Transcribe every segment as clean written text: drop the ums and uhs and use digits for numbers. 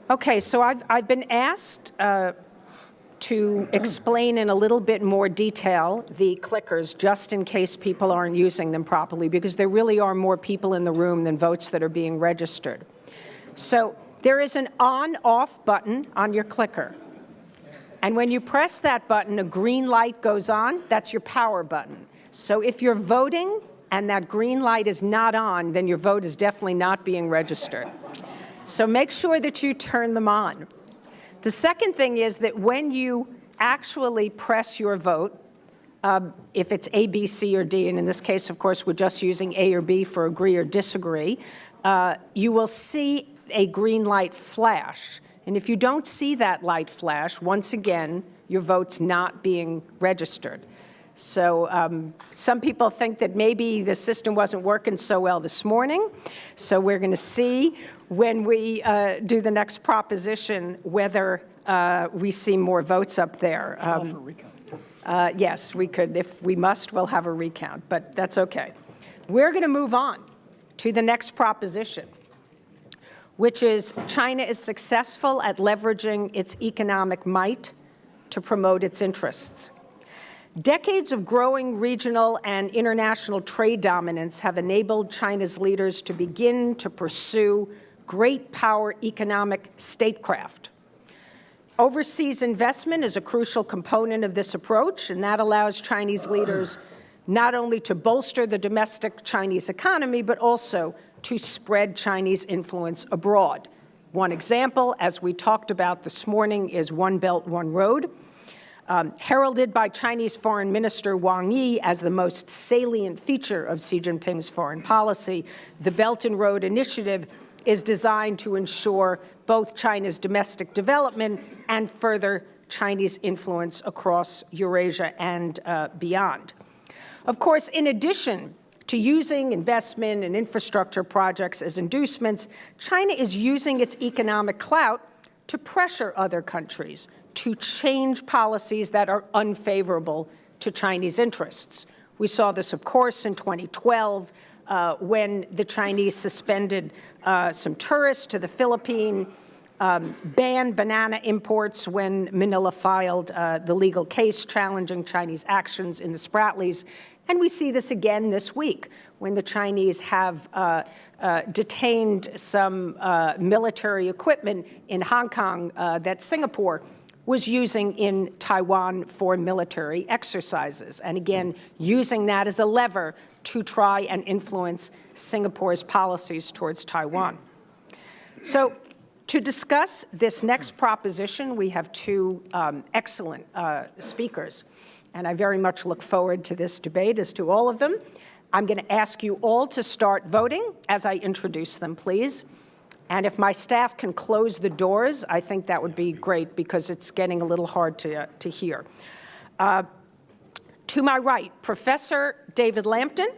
Okay, so I've been asked to explain in a little bit more detail the clickers, just in case people aren't using them properly, because there really are more people in the room than votes that are being registered. So there is an on-off button on your clicker. And when you press that button, a green light goes on. That's your power button. So if you're voting and that green light is not on, then your vote is definitely not being registered. So make sure that you turn them on. The second thing is that when you actually press your vote, if it's A, B, C, or D, and in this case, of course, we're just using A or B for agree or disagree, you will see a green light flash. And if you don't see that light flash, once again, your vote's not being registered. So some people think that maybe the system wasn't working so well this morning. So we're going to see when we do the next proposition whether we see more votes up there. Yes, we could. If we must, we'll have a recount, but that's okay. We're going to move on to the next proposition, which is China is successful at leveraging its economic might to promote its interests. Decades of growing regional and international trade dominance have enabled China's leaders to begin to pursue great power economic statecraft. Overseas investment is a crucial component of this approach, and that allows Chinese leaders not only to bolster the domestic Chinese economy, but also to spread Chinese influence abroad. One example, as we talked about this morning, is One Belt, One Road. Heralded by Chinese Foreign Minister Wang Yi as the most salient feature of Xi Jinping's foreign policy, the Belt and Road Initiative is designed to ensure both China's domestic development and further Chinese influence across Eurasia and beyond. Of course, in addition to using investment and infrastructure projects as inducements, China is using its economic clout to pressure other countries to change policies that are unfavorable to Chinese interests. We saw this, of course, in 2012 when the Chinese suspended some tourists to the Philippines, banned banana imports when Manila filed the legal case challenging Chinese actions in the Spratlys. And we see this again this week when the Chinese have detained some military equipment in Hong Kong that Singapore was using in Taiwan for military exercises. And again, using that as a lever to try and influence Singapore's policies towards Taiwan. So to discuss this next proposition, we have two excellent speakers. And I very much look forward to this debate, as to all of them. I'm going to ask you all to start voting as I introduce them, please. And if my staff can close the doors, I think that would be great, because it's getting a little hard to hear. To my right, Professor David Lampton,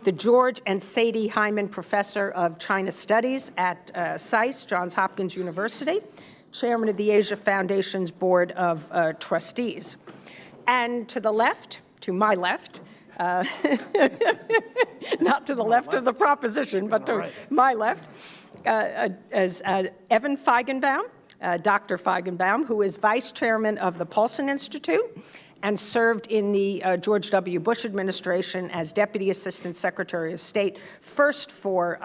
the George and Sadie Hyman Professor of China Studies at SAIS, Johns Hopkins University, Chairman of the Asia Foundation's Board of Trustees. And to the left, to my left, not to the left of the proposition, but to my left, as Evan Feigenbaum, Dr. Feigenbaum, who is Vice Chairman of the Paulson Institute and served in the George W. Bush administration as Deputy Assistant Secretary of State, first for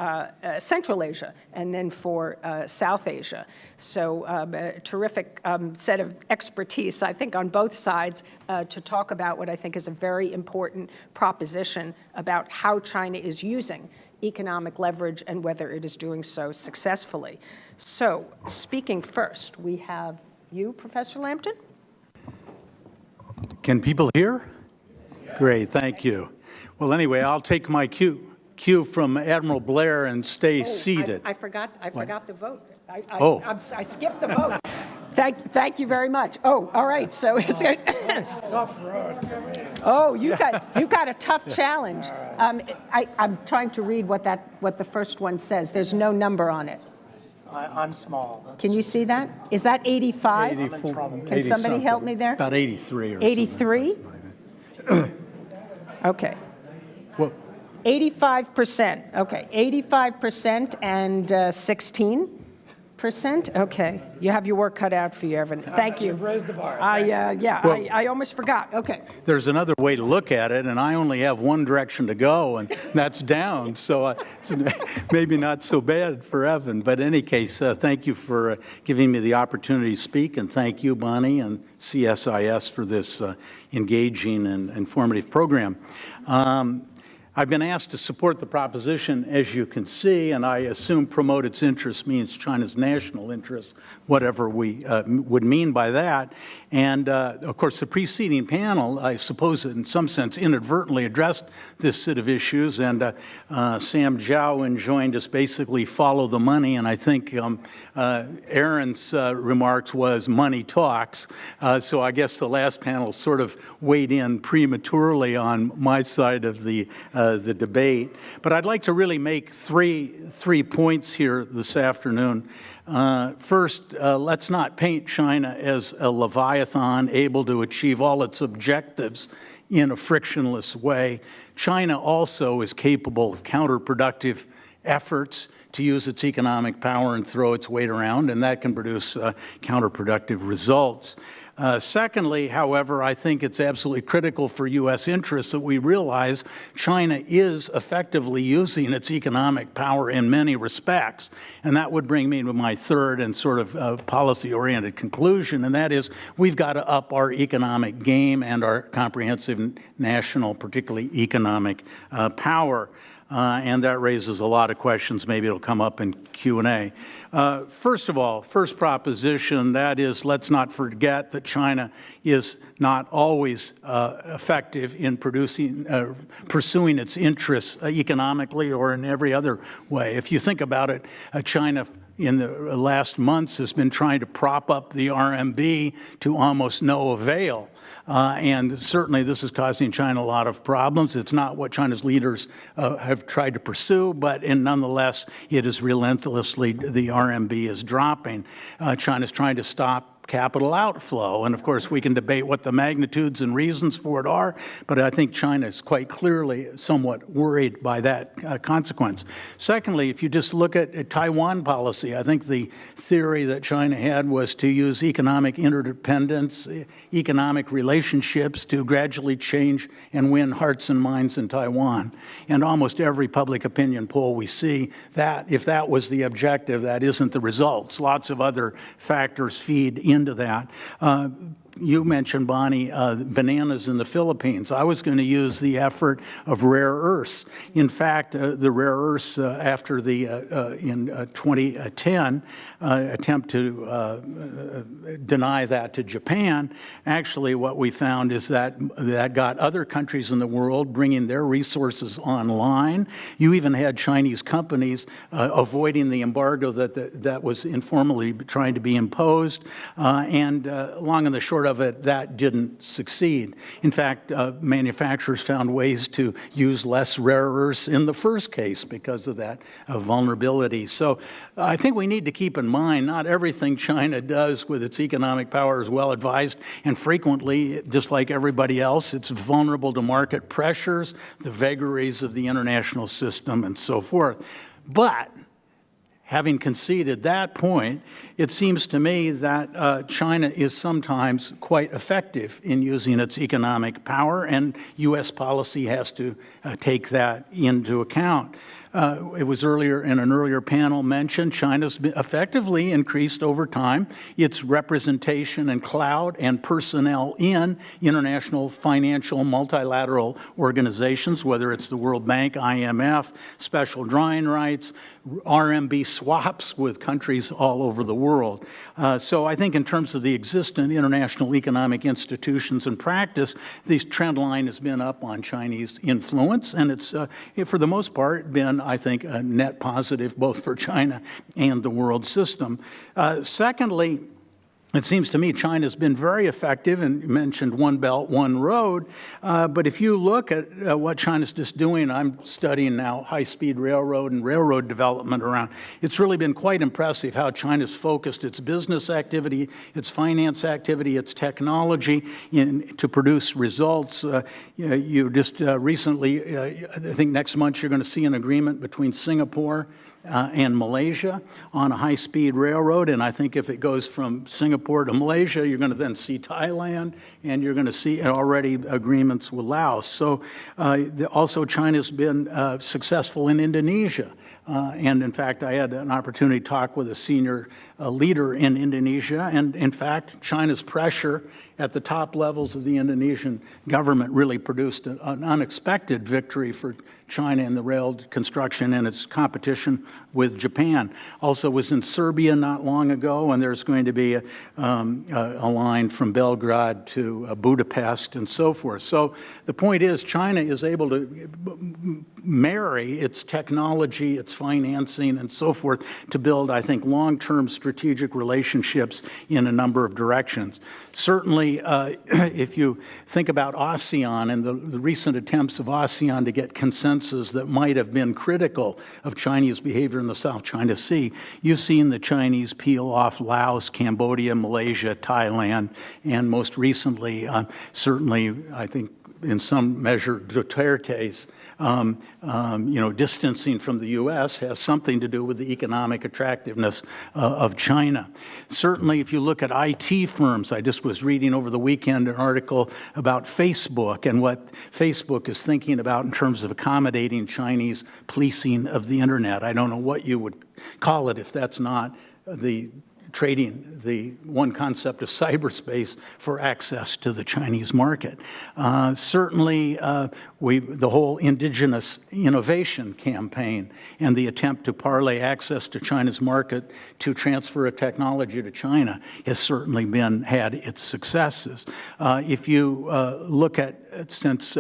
Central Asia and then for South Asia. So a terrific set of expertise, I think, on both sides to talk about what I think is a very important proposition about how China is using economic leverage and whether it is doing so successfully. So speaking first, we have you, Professor Lampton. Can people hear? Great, thank you. Well, anyway, I'll take my cue from Admiral Blair and stay seated. I forgot the vote. I skipped the vote. Thank you very much. Oh, all right. So is it? Tough road for me. Oh, you got a tough challenge. I'm trying to read what the first one says. There's no number on it. I'm small. Can you see that? Is that 85? 84, Can somebody help me there? About 83 or 83? Okay. Well, 85%. Okay, 85% and 16. Okay. You have your work cut out for you, Evan. Thank you. You've raised the bar. I almost forgot. Okay. There's another way to look at it, and I only have one direction to go, and that's down. So it's maybe not so bad for Evan. But in any case, thank you for giving me the opportunity to speak, and thank you, Bonnie, and CSIS for this engaging and informative program. I've been asked to support the proposition, as you can see, and I assume promote its interests means China's national interests, whatever we would mean by that. And, of course, the preceding panel, I suppose, in some sense, inadvertently addressed this set of issues, and Sam Zhao enjoined us basically follow the money, and I think Aaron's remarks was money talks, so I guess the last panel sort of weighed in prematurely on my side of the debate. But I'd like to really make three points here this afternoon. First, let's not paint China as a leviathan able to achieve all its objectives in a frictionless way. China also is capable of counterproductive efforts to use its economic power and throw its weight around, and that can produce counterproductive results. Secondly, however, I think it's absolutely critical for U.S. interests that we realize China is effectively using its economic power in many respects. And that would bring me to my third and sort of policy-oriented conclusion, and that is we've got to up our economic game and our comprehensive national, particularly economic power. And that raises a lot of questions. Maybe it'll come up in Q&A. First of all, first proposition, that is, let's not forget that China is not always effective in pursuing its interests economically or in every other way. If you think about it, China in the last months has been trying to prop up the RMB to almost no avail. And certainly this is causing China a lot of problems. It's not what China's leaders have tried to pursue, but nonetheless, it is relentlessly, the RMB is dropping. China's trying to stop capital outflow. And of course, we can debate what the magnitudes and reasons for it are, but I think China is quite clearly somewhat worried by that consequence. Secondly, if you just look at Taiwan policy, I think the theory that China had was to use economic interdependence, economic relationships to gradually change and win hearts and minds in Taiwan. And almost every public opinion poll we see, that if that was the objective, that isn't the results. Lots of other factors feed into that. You mentioned, Bonnie, bananas in the Philippines. I was going to use the effort of rare earths. In fact, the rare earths after the, in 2010, attempt to deny that to Japan, actually what we found is that that got other countries in the world bringing their resources online. You even had Chinese companies avoiding the embargo that was informally trying to be imposed. And long and the short of it, that didn't succeed. In fact, manufacturers found ways to use less rare earths in the first case because of that vulnerability. So I think we need to keep in mind not everything China does with its economic power is well advised, and frequently, just like everybody else, it's vulnerable to market pressures, the vagaries of the international system, and so forth. But having conceded that point, it seems to me that China is sometimes quite effective in using its economic power, and U.S. policy has to take that into account. It was earlier in an earlier panel mentioned China's effectively increased over time its representation and clout and personnel in international financial multilateral organizations, whether it's the World Bank, IMF, special drawing rights, RMB swaps with countries all over the world. So I think in terms of the existing international economic institutions and practice, the trend line has been up on Chinese influence, and it's, for the most part, been, I think, a net positive both for China and the world system. Secondly, it seems to me China's been very effective, and you mentioned One Belt, One Road, but if you look at what China's just doing, I'm studying now high-speed railroad and railroad development around. It's really been quite impressive how China's focused its business activity, its finance activity, its technology to produce results. You just recently, I think next month you're going to see an agreement between Singapore and Malaysia on a high-speed railroad. And I think if it goes from Singapore to Malaysia, you're going to then see Thailand, and you're going to see already agreements with Laos. So also China's been successful in Indonesia. And in fact, I had an opportunity to talk with a senior leader in Indonesia. And in fact, China's pressure at the top levels of the Indonesian government really produced an unexpected victory for China in the rail construction and its competition with Japan. Also was in Serbia not long ago, and there's going to be a line from Belgrade to Budapest and so forth. So the point is, China is able to marry its technology, its financing, and so forth to build, I think, long-term strategic relationships in a number of directions. Certainly, if you think about ASEAN and the recent attempts of ASEAN to get consensus that might have been critical of Chinese behavior in the South China Sea, you've seen the Chinese peel off Laos, Cambodia, Malaysia, Thailand, and most recently, certainly, I think, in some measure, Duterte's distancing from the U.S. has something to do with the economic attractiveness of China. Certainly, if you look at IT firms, I just was reading over the weekend an article about Facebook and what Facebook is thinking about in terms of accommodating Chinese policing of the internet. I don't know what you would call it if that's not the trading the one concept of cyberspace for access to the Chinese market. Certainly, the whole indigenous innovation campaign and the attempt to parlay access to China's market to transfer a technology to China has certainly had its successes. If you look at, since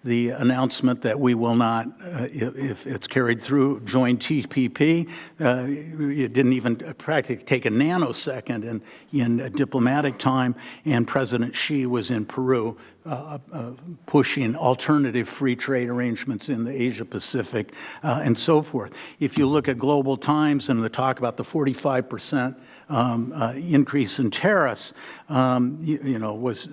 the announcement that we will not, if it's carried through, join TPP. It didn't even practically take a nanosecond in diplomatic time, and President Xi was in Peru pushing alternative free trade arrangements in the Asia-Pacific and so forth. If you look at Global Times and the talk about the 45% increase in tariffs, was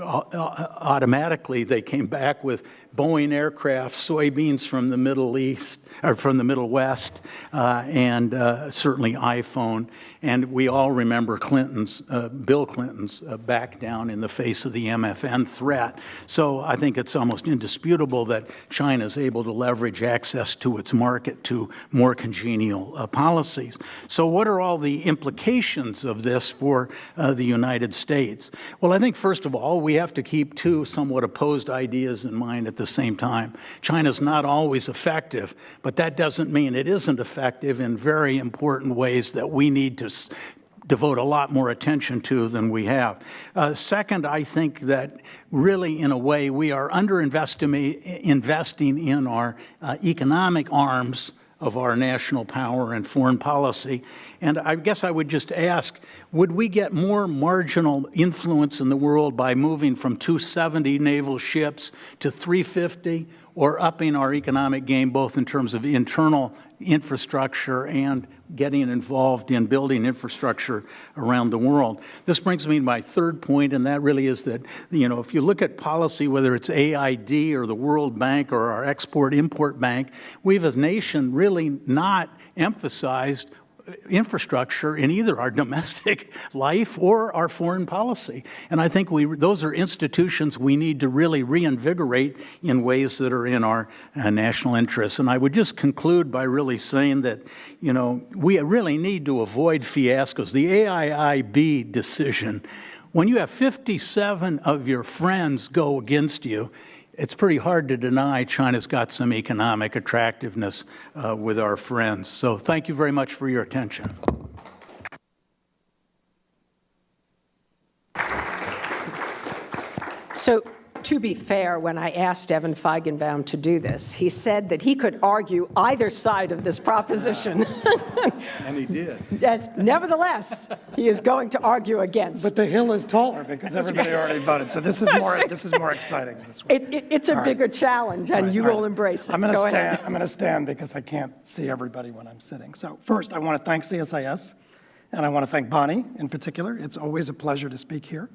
automatically they came back with Boeing aircraft, soybeans from the Middle East, or from the Middle West, and certainly iPhone. And we all remember Bill Clinton's back down in the face of the MFN threat. So I think it's almost indisputable that China is able to leverage access to its market to more congenial policies. So what are all the implications of this for the United States? Well, I think first of all, we have to keep two somewhat opposed ideas in mind at the same time. China's not always effective, but that doesn't mean it isn't effective in very important ways that we need to devote a lot more attention to than we have. Second, I think that really, in a way, we are investing in our economic arms of our national power and foreign policy. And I guess I would just ask, would we get more marginal influence in the world by moving from 270 naval ships to 350, or upping our economic game both in terms of internal infrastructure and getting involved in building infrastructure around the world? This brings me to my third point, and that really is that, if you look at policy, whether it's AID or the World Bank or our Export-Import Bank, we've as a nation really not emphasized infrastructure in either our domestic life or our foreign policy. And I think those are institutions we need to really reinvigorate in ways that are in our national interests. And I would just conclude by really saying that, we really need to avoid fiascos. The AIIB decision, when you have 57 of your friends go against you, it's pretty hard to deny China's got some economic attractiveness with our friends. So thank you very much for your attention. So, to be fair, when I asked Evan Feigenbaum to do this, he said that he could argue either side of this proposition. And he did. Yes, nevertheless, he is going to argue against. But the hill is taller because everybody already voted. So this is more exciting this way. It's a bigger challenge, and you will embrace it. I'm going Go to stand. ahead. I'm going to stand because I can't see everybody when I'm sitting. So first, I want to thank CSIS, and I want to thank Bonnie in particular. It's always a pleasure to speak here.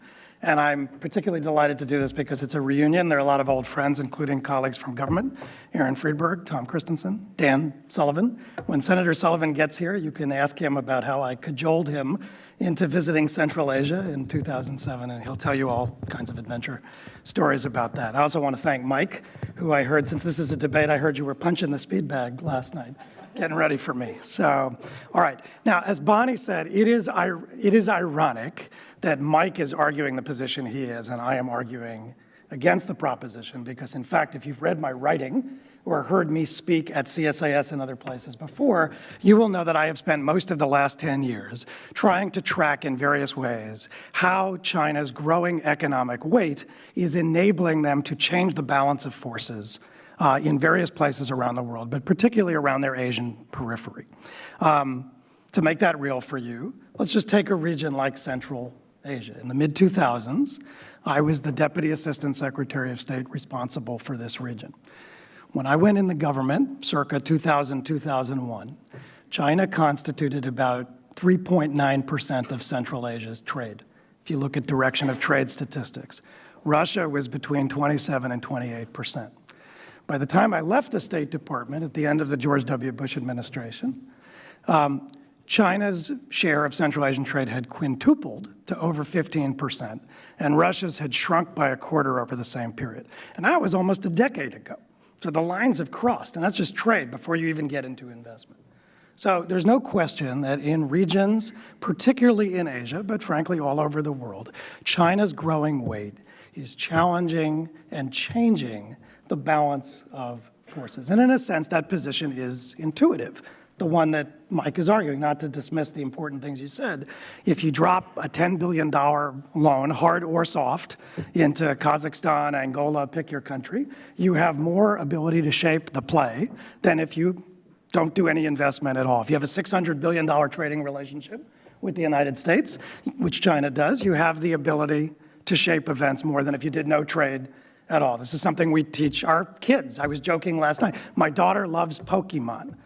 And I'm particularly delighted to do this because it's a reunion. There are a lot of old friends, including colleagues from government, Aaron Friedberg, Tom Christensen, Dan Sullivan. When Senator Sullivan gets here, you can ask him about how I cajoled him into visiting Central Asia in 2007, and he'll tell you all kinds of adventure stories about that. I also want to thank Mike, who I heard, since this is a debate, I heard you were punching the speed bag last night, getting ready for me. So, all right. Now, as Bonnie said, it is ironic that Mike is arguing the position he is, and I am arguing against the proposition, because in fact, if you've read my writing or heard me speak at CSIS and other places before, you will know that I have spent most of the last 10 years trying to track in various ways how China's growing economic weight is enabling them to change the balance of forces in various places around the world, but particularly around their Asian periphery. To make that real for you, let's just take a region like Central Asia. In the mid-2000s, I was the Deputy Assistant Secretary of State responsible for this region. When I went in the government, circa 2000-2001, China constituted about 3.9% of Central Asia's trade, if you look at direction of trade statistics. Russia was between 27 and 28%. By the time I left the State Department at the end of the George W. Bush administration, China's share of Central Asian trade had quintupled to over 15%, and Russia's had shrunk by a quarter over the same period. And that was almost a decade ago. So the lines have crossed, and that's just trade before you even get into investment. So there's no question that in regions, particularly in Asia, but frankly all over the world, China's growing weight is challenging and changing the balance of forces. And in a sense, that position is intuitive, the one that Mike is arguing, not to dismiss the important things you said. If you drop a $10 billion loan, hard or soft, into Kazakhstan, Angola, pick your country, you have more ability to shape the play than if you don't do any investment at all. If you have a $600 billion trading relationship with the United States, which China does, you have the ability to shape events more than if you did no trade at all. This is something we teach our kids. I was joking last night. My daughter loves Pokemon.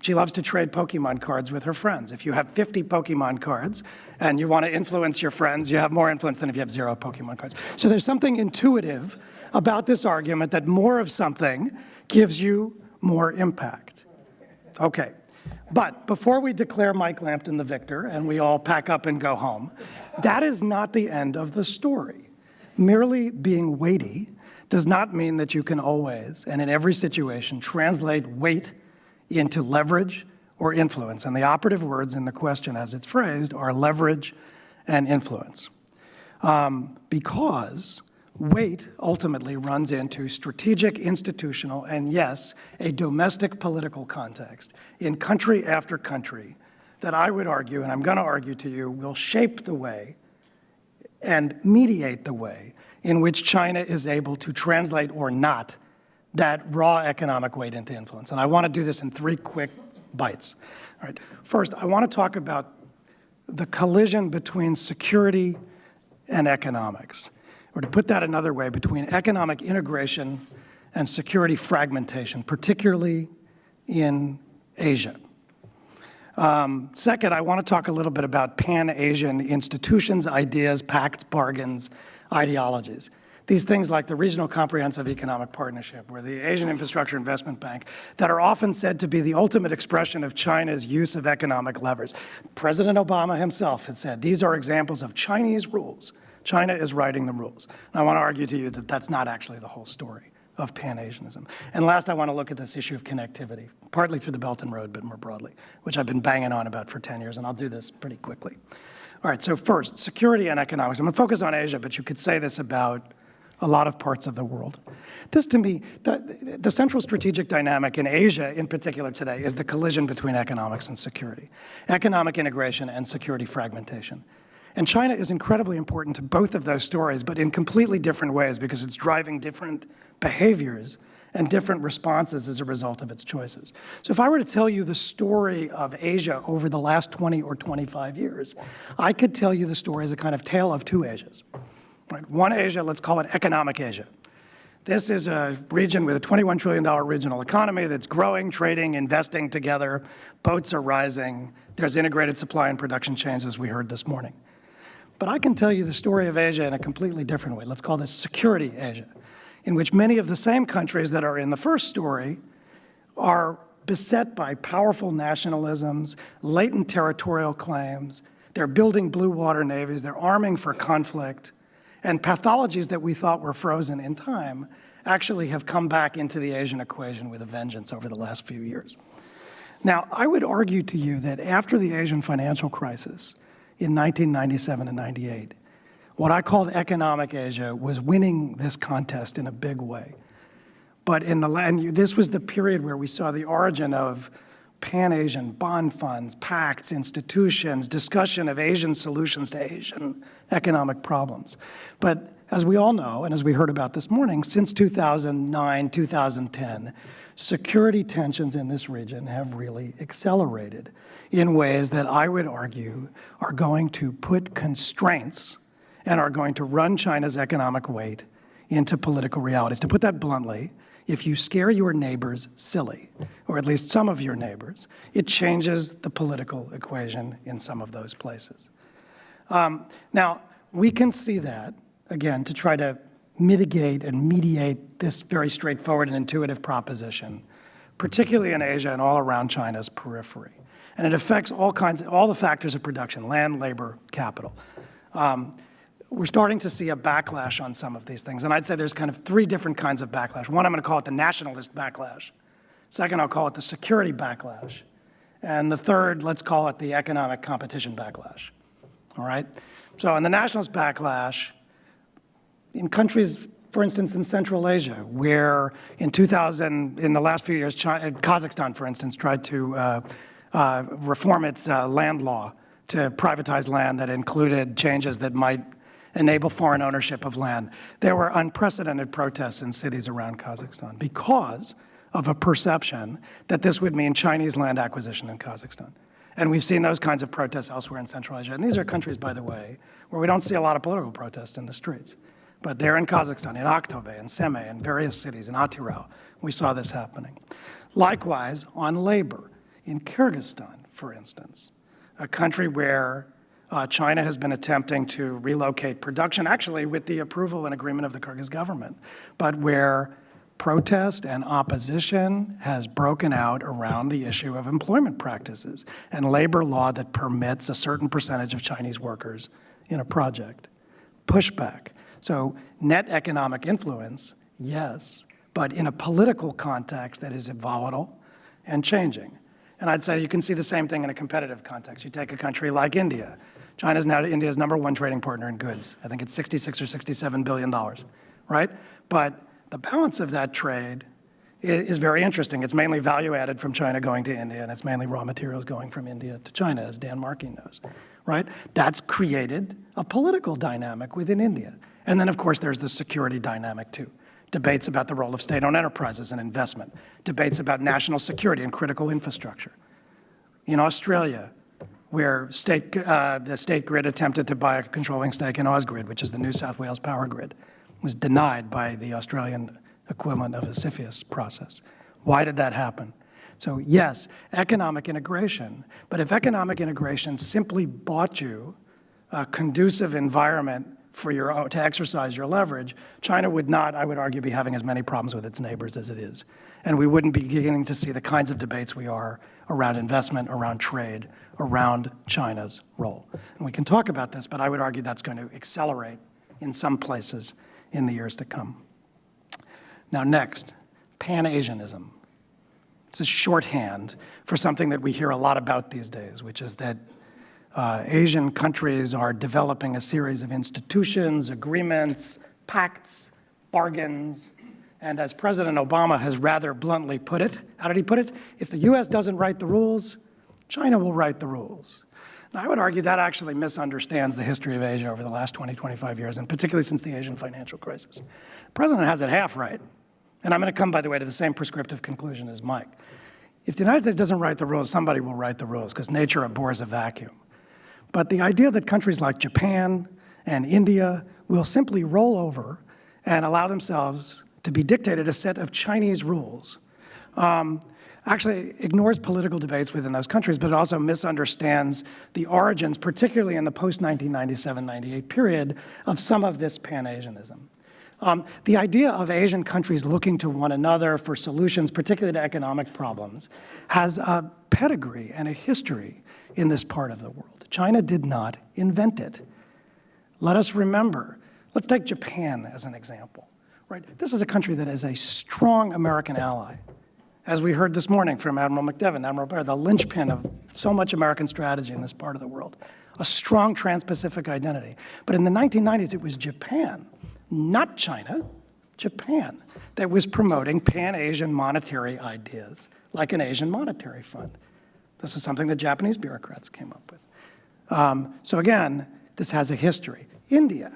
She loves to trade Pokemon cards with her friends. If you have 50 Pokemon cards and you want to influence your friends, you have more influence than if you have 0 Pokemon cards. So there's something intuitive about this argument that more of something gives you more impact. Okay, but before we declare Mike Lampton the victor and we all pack up and go home, that is not the end of the story. Merely being weighty does not mean that you can always, and in every situation, translate weight into leverage or influence. And the operative words in the question as it's phrased are leverage and influence. Because weight ultimately runs into strategic, institutional, and yes, a domestic political context in country after country that I would argue, and I'm going to argue to you, will shape the way and mediate the way in which China is able to translate or not that raw economic weight into influence. And I want to do this in 3 quick bites. All right. First, I want to talk about the collision between security and economics, or to put that another way, between economic integration and security fragmentation, particularly in Asia. Second, I want to talk a little bit about Pan-Asian institutions, ideas, pacts, bargains, ideologies. These things like the Regional Comprehensive Economic Partnership or the Asian Infrastructure Investment Bank that are often said to be the ultimate expression of China's use of economic levers. President Obama himself has said these are examples of Chinese rules. China is writing the rules. And I want to argue to you that that's not actually the whole story of Pan-Asianism. And last, I want to look at this issue of connectivity, partly through the Belt and Road, but more broadly, which I've been banging on about for 10 years, and I'll do this pretty quickly. All right, so first, security and economics. I'm going to focus on Asia, but you could say this about a lot of parts of the world. This, to me, the central strategic dynamic in Asia, in particular today, is the collision between economics and security, economic integration and security fragmentation. And China is incredibly important to both of those stories, but in completely different ways because it's driving different behaviors and different responses as a result of its choices. So if I were to tell you the story of Asia over the last 20 or 25 years, I could tell you the story as a kind of tale of 2 Asias. Right? One Asia, let's call it economic Asia. This is a region with a $21 trillion regional economy that's growing, trading, investing together. Boats are rising. There's integrated supply and production chains, as we heard this morning. But I can tell you the story of Asia in a completely different way. Let's call this security Asia, in which many of the same countries that are in the first story are beset by powerful nationalisms, latent territorial claims. They're building blue water navies. They're arming for conflict. And pathologies that we thought were frozen in time actually have come back into the Asian equation with a vengeance over the last few years. Now, I would argue to you that after the Asian financial crisis in 1997 and 98, what I called economic Asia was winning this contest in a big way. But this was the period where we saw the origin of Pan-Asian bond funds, pacts, institutions, discussion of Asian solutions to Asian economic problems. But as we all know, and as we heard about this morning, since 2009, 2010, security tensions in this region have really accelerated in ways that I would argue are going to put constraints and are going to run China's economic weight into political realities. To put that bluntly, if you scare your neighbors silly, or at least some of your neighbors, it changes the political equation in some of those places. Now, we can see that, again, to try to mitigate and mediate this very straightforward and intuitive proposition, particularly in Asia and all around China's periphery. And it affects all the factors of production: land, labor, capital. We're starting to see a backlash on some of these things. And I'd say there's kind of three different kinds of backlash. One, I'm going to call it the nationalist backlash. Second, I'll call it the security backlash. And the third, let's call it the economic competition backlash. All right? So in the nationalist backlash, in countries, for instance, in Central Asia, where in the last few years, Kazakhstan, for instance, tried to reform its land law to privatize land that included changes that might enable foreign ownership of land. There were unprecedented protests in cities around Kazakhstan because of a perception that this would mean Chinese land acquisition in Kazakhstan. And we've seen those kinds of protests elsewhere in Central Asia. And these are countries, by the way, where we don't see a lot of political protest in the streets. But they're in Kazakhstan, in Aktobe, in Semey, in various cities, in Atirau. We saw this happening. Likewise, on labor, in Kyrgyzstan, for instance, a country where China has been attempting to relocate production, actually with the approval and agreement of the Kyrgyz government, but where protest and opposition has broken out around the issue of employment practices and labor law that permits a certain percentage of Chinese workers in a project. Pushback. So net economic influence, yes, but in a political context that is volatile and changing. And I'd say you can see the same thing in a competitive context. You take a country like India. China's now India's #1 trading partner in goods. I think it's $66 or $67 billion, right? But the balance of that trade is very interesting. It's mainly value added from China going to India, and it's mainly raw materials going from India to China, as Dan Markey knows, right? That's created a political dynamic within India. And then, of course, there's the security dynamic, too. Debates about the role of state-owned enterprises and investment. Debates about national security and critical infrastructure. In Australia, where the state grid attempted to buy a controlling stake in Ausgrid, which is the New South Wales power grid, was denied by the Australian equivalent of a CFIUS process. Why did that happen? So yes, economic integration, but if economic integration simply bought you a conducive environment for to exercise your leverage, China would not, I would argue, be having as many problems with its neighbors as it is. And we wouldn't be beginning to see the kinds of debates we are around investment, around trade, around China's role. And we can talk about this, but I would argue that's going to accelerate in some places in the years to come. Now next, Pan-Asianism. It's a shorthand for something that we hear a lot about these days, which is that Asian countries are developing a series of institutions, agreements, pacts, bargains, and as President Obama has rather bluntly put it, how did he put it? If the US doesn't write the rules, China will write the rules. Now, I would argue that actually misunderstands the history of Asia over the last 20, 25 years, and particularly since the Asian financial crisis. The president has it half right. And I'm going to come, by the way, to the same prescriptive conclusion as Mike. If the United States doesn't write the rules, somebody will write the rules, because nature abhors a vacuum. But the idea that countries like Japan and India will simply roll over and allow themselves to be dictated a set of Chinese rules, actually ignores political debates within those countries, but it also misunderstands the origins, particularly in the post-1997-98 period, of some of this Pan-Asianism. The idea of Asian countries looking to one another for solutions, particularly to economic problems, has a pedigree and a history in this part of the world. China did not invent it. Let us remember, let's take Japan as an example. Right? This is a country that is a strong American ally. As we heard this morning from Admiral McDevitt, Admiral Baird, the linchpin of so much American strategy in this part of the world, a strong trans-Pacific identity. But in the 1990s, it was Japan, not China, Japan, that was promoting pan-Asian monetary ideas, like an Asian monetary fund. This is something that Japanese bureaucrats came up with. So again, this has a history. India,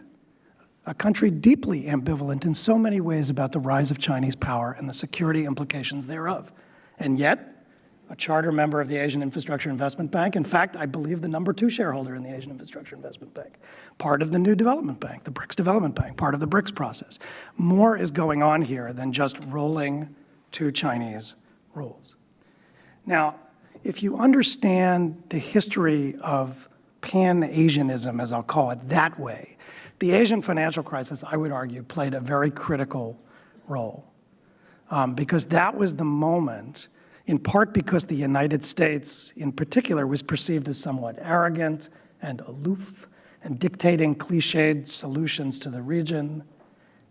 a country deeply ambivalent in so many ways about the rise of Chinese power and the security implications thereof. And yet, a charter member of the Asian Infrastructure Investment Bank, in fact, I believe the #2 shareholder in the Asian Infrastructure Investment Bank, part of the New Development Bank, the BRICS Development Bank, part of the BRICS process. More is going on here than just rolling to Chinese rules. Now, if you understand the history of Pan-Asianism, as I'll call it that way, the Asian financial crisis, I would argue, played a very critical role because that was the moment, in part because the United States in particular was perceived as somewhat arrogant and aloof and dictating cliched solutions to the region,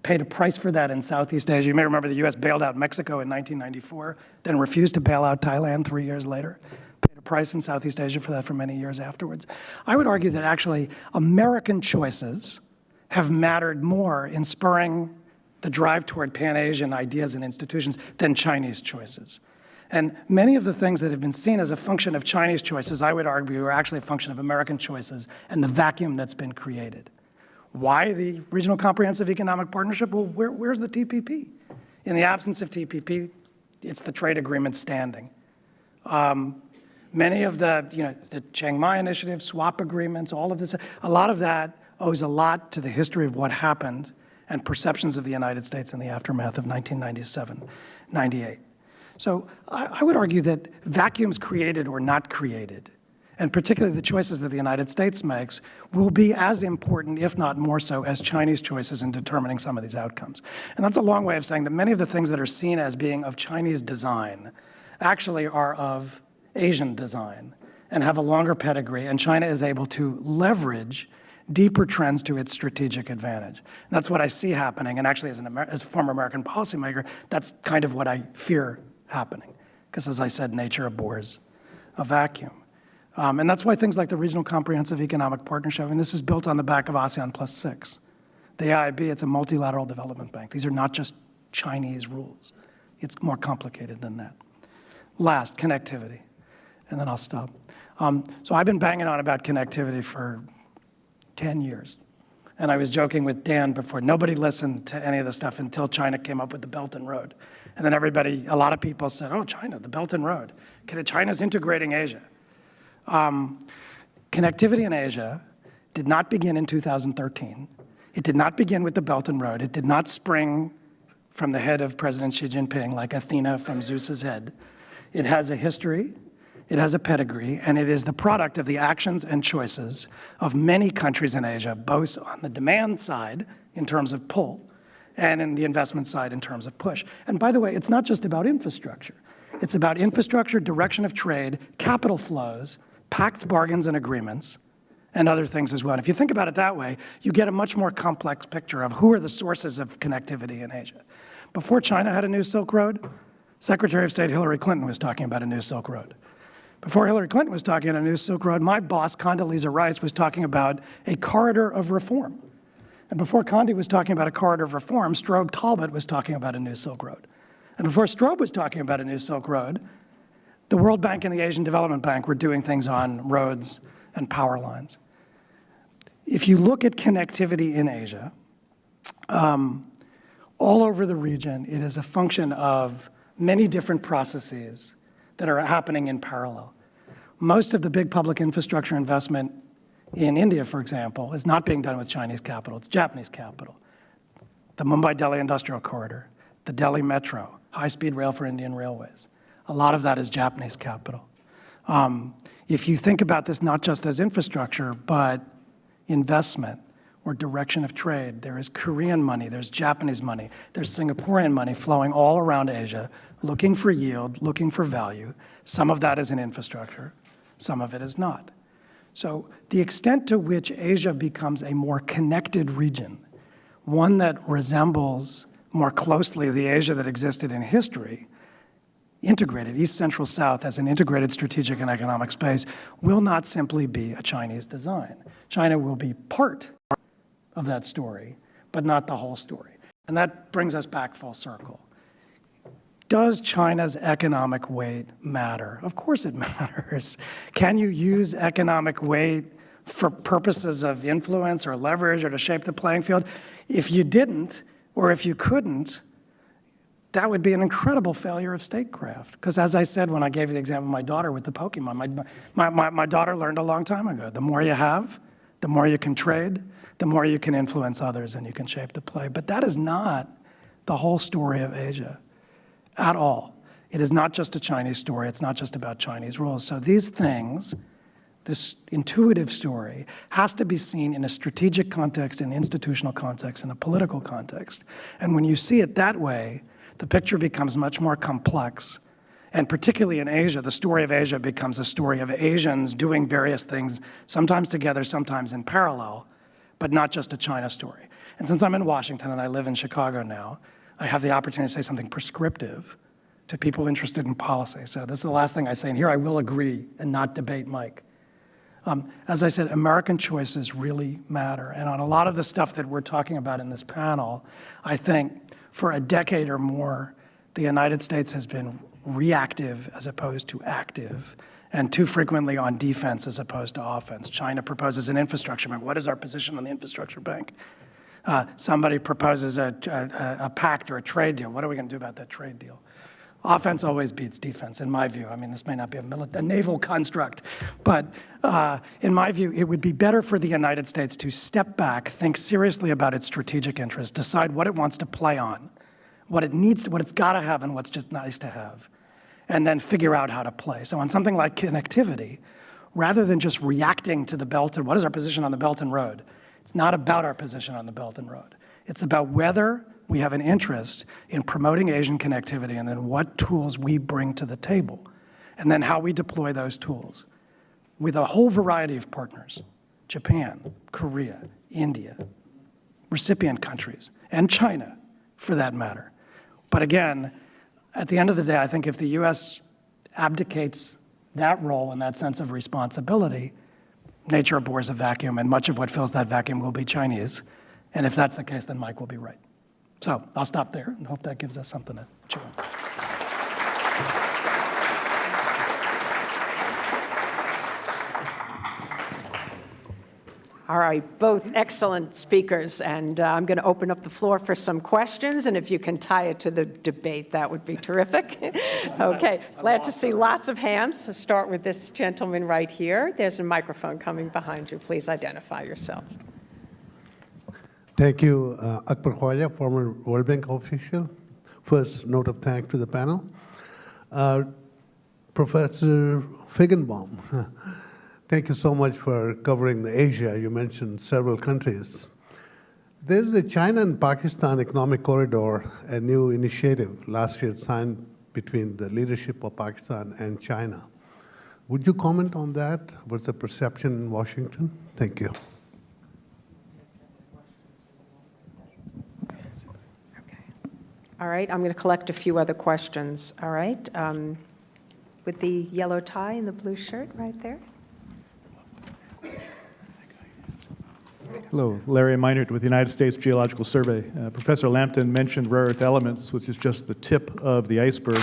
paid a price for that in Southeast Asia. You may remember the U.S. bailed out Mexico in 1994, then refused to bail out Thailand 3 years later. Paid a price in Southeast Asia for that for many years afterwards. I would argue that actually American choices have mattered more in spurring the drive toward Pan-Asian ideas and institutions than Chinese choices. And many of the things that have been seen as a function of Chinese choices, I would argue, are actually a function of American choices and the vacuum that's been created. Why the Regional Comprehensive Economic Partnership? Well, where's the TPP? In the absence of TPP, it's the trade agreement standing. Many of the Chiang Mai initiative, swap agreements, all of this, a lot of that owes a lot to the history of what happened and perceptions of the United States in the aftermath of 1997, 98. So I would argue that vacuums created or not created, and particularly the choices that the United States makes, will be as important, if not more so, as Chinese choices in determining some of these outcomes. And that's a long way of saying that many of the things that are seen as being of Chinese design actually are of Asian design and have a longer pedigree, and China is able to leverage deeper trends to its strategic advantage. And that's what I see happening, and actually as a former American policymaker, that's kind of what I fear happening, because as I said, nature abhors a vacuum. And that's why things like the Regional Comprehensive Economic Partnership, and this is built on the back of ASEAN +6. The AIB, it's a multilateral development bank. These are not just Chinese rules. It's more complicated than that. Last, connectivity, and then I'll stop. So I've been banging on about connectivity for 10 years. And I was joking with Dan before, nobody listened to any of the stuff until China came up with the Belt and Road. And then everybody, a lot of people said, oh, China, the Belt and Road. China's integrating Asia. Connectivity in Asia did not begin in 2013. It did not begin with the Belt and Road. It did not spring from the head of President Xi Jinping like Athena from Zeus's head. It has a history, it has a pedigree, and it is the product of the actions and choices of many countries in Asia, both on the demand side in terms of pull and in the investment side in terms of push. And by the way, it's not just about infrastructure. It's about infrastructure, direction of trade, capital flows, pacts, bargains, and agreements, and other things as well. And if you think about it that way, you get a much more complex picture of who are the sources of connectivity in Asia. Before China had a new Silk Road, Secretary of State Hillary Clinton was talking about a new Silk Road. Before Hillary Clinton was talking about a new Silk Road, my boss, Condoleezza Rice, was talking about a corridor of reform. And before Condi was talking about a corridor of reform, Strobe Talbot was talking about a new Silk Road. And before Strobe was talking about a new Silk Road, the World Bank and the Asian Development Bank were doing things on roads and power lines. If you look at connectivity in Asia, all over the region, it is a function of many different processes that are happening in parallel. Most of the big public infrastructure investment in India, for example, is not being done with Chinese capital, it's Japanese capital. The Mumbai-Delhi Industrial Corridor, the Delhi Metro, high-speed rail for Indian Railways. A lot of that is Japanese capital. If you think about this not just as infrastructure, but investment or direction of trade, there is Korean money, there's Japanese money, there's Singaporean money flowing all around Asia, looking for yield, looking for value. Some of that is in infrastructure, some of it is not. So the extent to which Asia becomes a more connected region, one that resembles more closely the Asia that existed in history, integrated, East, Central, South as an integrated strategic and economic space, will not simply be a Chinese design. China will be part of that story, but not the whole story. And that brings us back full circle. Does China's economic weight matter? Of course it matters. Can you use economic weight for purposes of influence or leverage or to shape the playing field? If you didn't, or if you couldn't, that would be an incredible failure of statecraft. Because as I said when I gave you the example of my daughter with the Pokemon, my daughter learned a long time ago, the more you have, the more you can trade, the more you can influence others and you can shape the play. But that is not the whole story of Asia at all. It is not just a Chinese story. It's not just about Chinese rules. So these things, this intuitive story, has to be seen in a strategic context, an institutional context, and a political context. And when you see it that way, the picture becomes much more complex. And particularly in Asia, the story of Asia becomes a story of Asians doing various things, sometimes together, sometimes in parallel, but not just a China story. And since I'm in Washington and I live in Chicago now, I have the opportunity to say something prescriptive to people interested in policy. So this is the last thing I say, and here I will agree and not debate Mike. As I said, American choices really matter. And on a lot of the stuff that we're talking about in this panel, I think for a decade or more, the United States has been reactive as opposed to active, and too frequently on defense as opposed to offense. China proposes an infrastructure bank. What is our position on the infrastructure bank? Somebody proposes a pact or a trade deal. What are we going to do about that trade deal? Offense always beats defense, in my view. I mean, this may not be a naval construct, but in my view, it would be better for the United States to step back, think seriously about its strategic interests, decide what it wants to play on, what it needs, what it's got to have, and what's just nice to have, and then figure out how to play. So on something like connectivity, rather than just reacting to the Belt and what is our position on the Belt and Road, it's not about our position on the Belt and Road. It's about whether we have an interest in promoting Asian connectivity and then what tools we bring to the table, and then how we deploy those tools with a whole variety of partners, Japan, Korea, India, recipient countries, and China, for that matter. But again, at the end of the day, I think if the U.S. abdicates that role and that sense of responsibility, nature abhors a vacuum, and much of what fills that vacuum will be Chinese. And if that's the case, then Mike will be right. So I'll stop there and hope that gives us something to chew on. All right, both excellent speakers, and I'm going to open up the floor for some questions, and if you can tie it to the debate, that would be terrific. Okay, glad to see lots of hands. Let's start with this gentleman right here. There's a microphone coming behind you. Please identify yourself. Thank you, Akbar Khwaja, former World Bank official. First note of thanks to the panel. Professor Feigenbaum, thank you so much for covering Asia. You mentioned several countries. There's a China and Pakistan economic corridor, a new initiative last year signed between the leadership of Pakistan and China. Would you comment on that? What's the perception in Washington? Thank you. All right, I'm going to collect a few other questions. All right, with the yellow tie and the blue shirt right there. Hello, Larry Meinert with the United States Geological Survey. Professor Lampton mentioned rare earth elements, which is just the tip of the iceberg.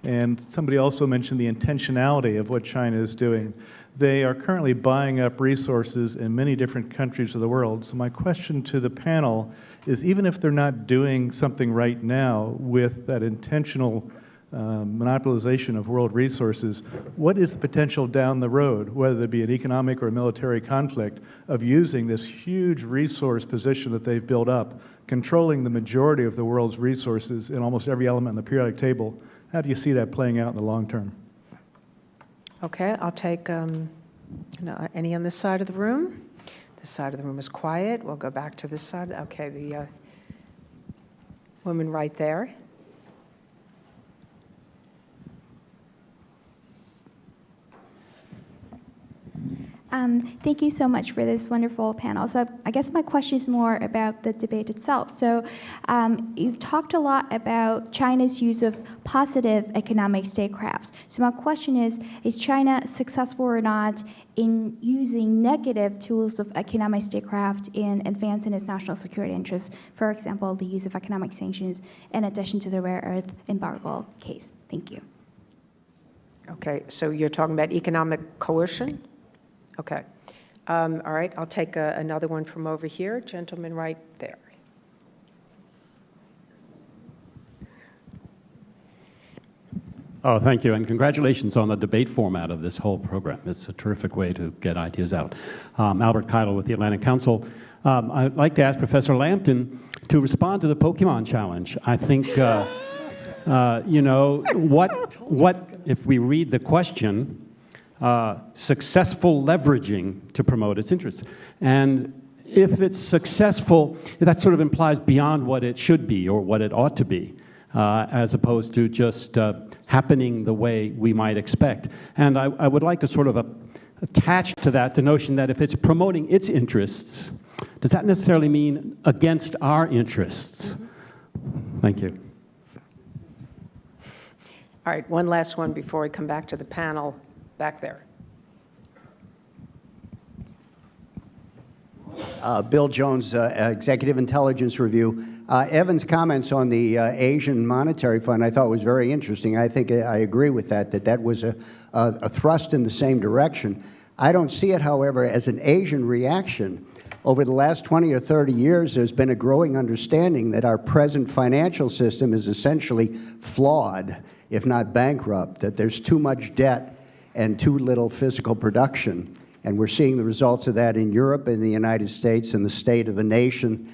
And somebody also mentioned the intentionality of what China is doing. They are currently buying up resources in many different countries of the world. So my question to the panel is, even if they're not doing something right now with that intentional monopolization of world resources, what is the potential down the road, whether it be an economic or a military conflict, of using this huge resource position that they've built up, controlling the majority of the world's resources in almost every element in the periodic table, How do you see that playing out in the long term? Okay, I'll take any on this side of the room. This side of the room is quiet. We'll go back to this side. Okay, the woman right there. Thank you so much for this wonderful panel. So I guess my question is more about the debate itself. So you've talked a lot about China's use of positive economic statecrafts. So my question is China successful or not in using negative tools of economic statecraft in advancing its national security interests? For example, the use of economic sanctions in addition to the rare earth embargo case. Thank you. Okay, so you're talking about economic coercion? Okay. All right, I'll take another one from over here. Gentleman right there. Oh, thank you, and congratulations on the debate format of this whole program. It's a terrific way to get ideas out. Albert Keitel with the Atlantic Council. I'd like to ask Professor Lampton to respond to the Pokemon challenge. I think, you know, what if we read the question, successful leveraging to promote its interests. And if it's successful, that sort of implies beyond what it should be or what it ought to be, as opposed to just happening the way we might expect. And I would like to sort of attach to that the notion that if it's promoting its interests, does that necessarily mean against our interests? Thank you. All right, one last one before we come back to the panel. Back there. Bill Jones, Executive Intelligence Review. Evan's comments on the Asian Monetary Fund I thought was very interesting. I think I agree with that was a thrust in the same direction. I don't see it, however, as an Asian reaction. Over the last 20 or 30 years, there's been a growing understanding that our present financial system is essentially flawed, if not bankrupt, that there's too much debt and too little physical production. And we're seeing the results of that in Europe, in the United States, and the state of the nation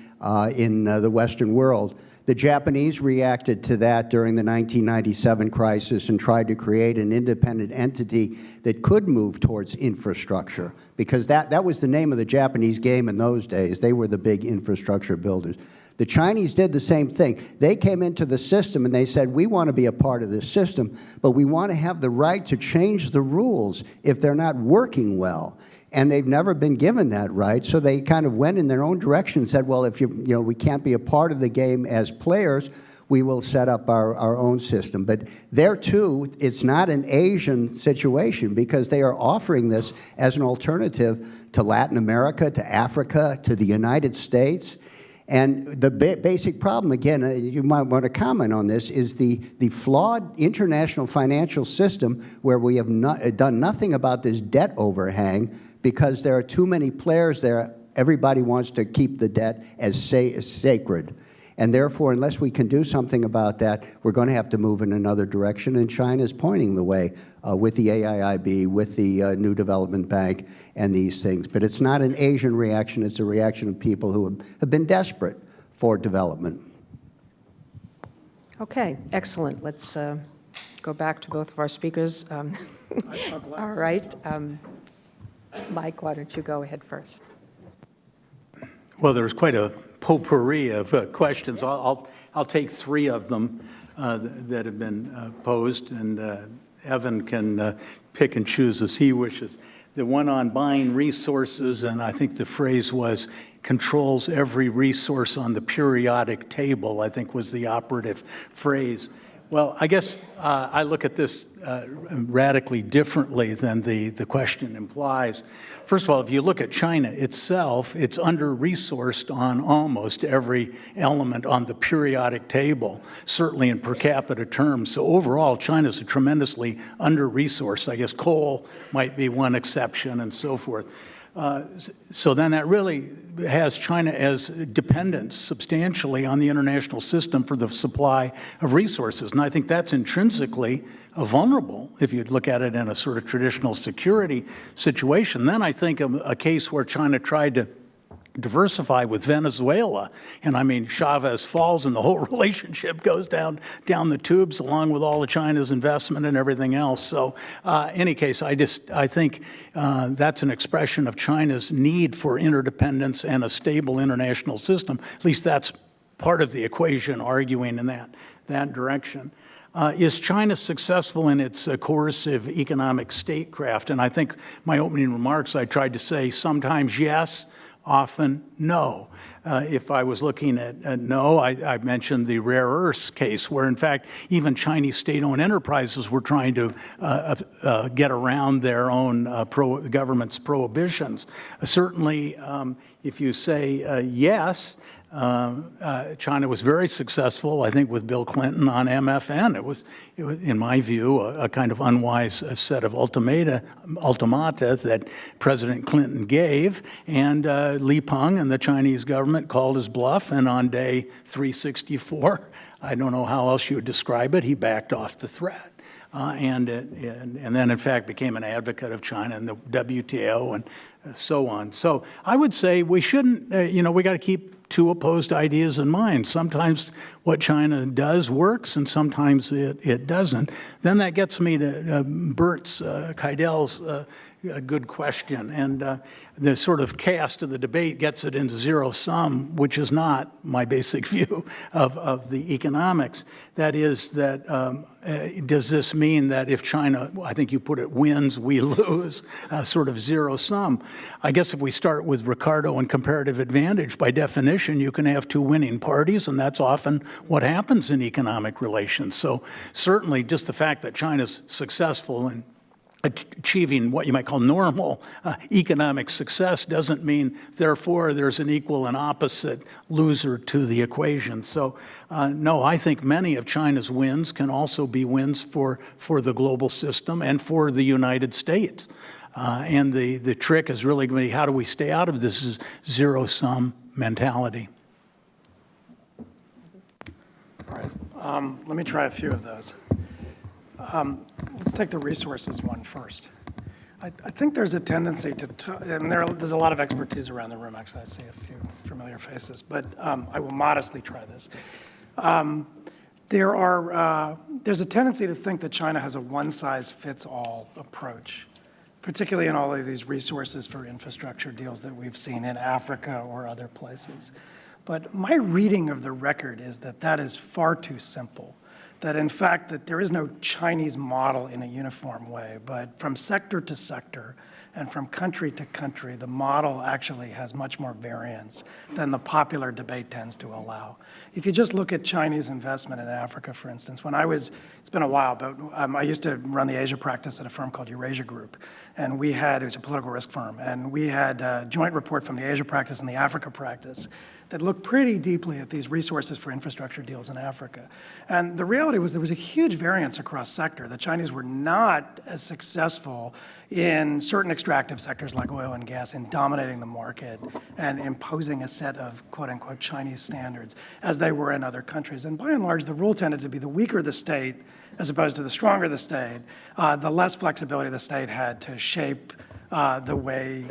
in the Western world. The Japanese reacted to that during the 1997 crisis and tried to create an independent entity that could move towards infrastructure, because that was the name of the Japanese game in those days. They were the big infrastructure builders. The Chinese did the same thing. They came into the system and they said, we want to be a part of this system, but we want to have the right to change the rules if they're not working well. And they've never been given that right, so they kind of went in their own direction and said, well, if we can't be a part of the game as players, we will set up our own system. But there, too, it's not an Asian situation, because they are offering this as an alternative to Latin America, to Africa, to the United States. And the basic problem, again, you might want to comment on this, is the flawed international financial system where we have done nothing about this debt overhang because there are too many players there. Everybody wants to keep the debt as sacred. And therefore, unless we can do something about that, we're going to have to move in another direction, and China is pointing the way with the AIIB, with the New Development Bank, and these things. But it's not an Asian reaction, it's a reaction of people who have been desperate for development. Okay, excellent. Let's go back to both of our speakers. All right. Mike, why don't you go ahead first? Well, there's quite a potpourri of questions. I'll take three of them that have been posed, and Evan can pick and choose as he wishes. The one on buying resources, and I think the phrase was, controls every resource on the periodic table, I think was the operative phrase. Well, I guess I look at this radically differently than the question implies. First of all, if you look at China itself, it's under-resourced on almost every element on the periodic table, certainly in per capita terms. So overall, China's a tremendously under-resourced. I guess coal might be one exception and so forth. So then that really has China as dependent substantially on the international system for the supply of resources. And I think that's intrinsically vulnerable if you look at it in a sort of traditional security situation. Then I think of a case where China tried to diversify with Venezuela. And I mean, Chavez falls and the whole relationship goes down the tubes along with all of China's investment and everything else. So any case, I think that's an expression of China's need for interdependence and a stable international system. At least that's part of the equation arguing in that direction. Is China successful in its coercive economic statecraft? And I think my opening remarks, I tried to say sometimes yes, often no. If I was looking at no, I mentioned the rare earths case, where in fact even Chinese state-owned enterprises were trying to get around their own government's prohibitions. Certainly, if you say yes, China was very successful, I think, with Bill Clinton on MFN. It was, in my view, a kind of unwise set of ultimata that President Clinton gave, and Li Peng and the Chinese government called his bluff, and on day 364, I don't know how else you would describe it, he backed off the threat. And then, in fact, became an advocate of China and the WTO and so on. So I would say we shouldn't, we got to keep two opposed ideas in mind. Sometimes what China does works, and sometimes it doesn't. Then that gets me to Bert's, Keidel's good question. And the sort of cast of the debate gets it into zero sum, which is not my basic view of the economics. That is that, does this mean that if China, I think you put it, wins, we lose, sort of zero sum? I guess if we start with Ricardo and comparative advantage, by definition, you can have two winning parties, and that's often what happens in economic relations. So certainly just the fact that China's successful in achieving what you might call normal economic success doesn't mean, therefore, there's an equal and opposite loser to the equation. So, no, I think many of China's wins can also be wins for the global system and for the United States. And the trick is really going to be, how do we stay out of this zero-sum mentality? All right, let me try a few of those. Let's take the resources one first. I think there's a tendency to, and there's a lot of expertise around the room, actually. I see a few familiar faces, but I will modestly try this. There's a tendency to think that China has a one-size-fits-all approach, particularly in all of these resources for infrastructure deals that we've seen in Africa or other places. But my reading of the record is that that is far too simple. That in fact, that there is no Chinese model in a uniform way, but from sector to sector and from country to country, the model actually has much more variance than the popular debate tends to allow. If you just look at Chinese investment in Africa, for instance, it's been a while, but I used to run the Asia practice at a firm called Eurasia Group, and it was a political risk firm, and we had a joint report from the Asia practice and the Africa practice that looked pretty deeply at these resources for infrastructure deals in Africa. And the reality was there was a huge variance across sector. The Chinese were not as successful in certain extractive sectors like oil and gas in dominating the market and imposing a set of quote-unquote Chinese standards as they were in other countries. And by and large, the rule tended to be the weaker the state, as opposed to the stronger the state, the less flexibility the state had to shape the way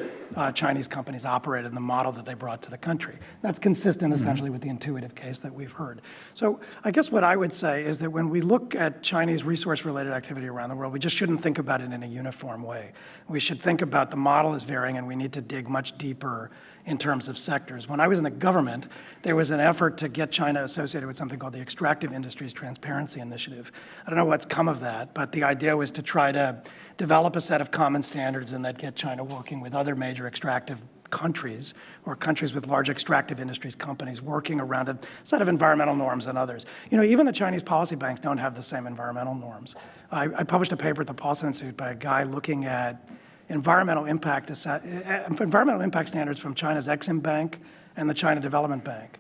Chinese companies operated and the model that they brought to the country. That's consistent essentially with the intuitive case that we've heard. So I guess what I would say is that when we look at Chinese resource-related activity around the world, we just shouldn't think about it in a uniform way. We should think about the model as varying, and we need to dig much deeper in terms of sectors. When I was in the government, there was an effort to get China associated with something called the Extractive Industries Transparency Initiative. I don't know what's come of that, but the idea was to try to develop a set of common standards and that get China working with other major extractive countries or countries with large extractive industries companies working around a set of environmental norms and others. Even the Chinese policy banks don't have the same environmental norms. I published a paper at the Paulson Institute by a guy looking at environmental impact standards from China's Exim Bank and the China Development Bank.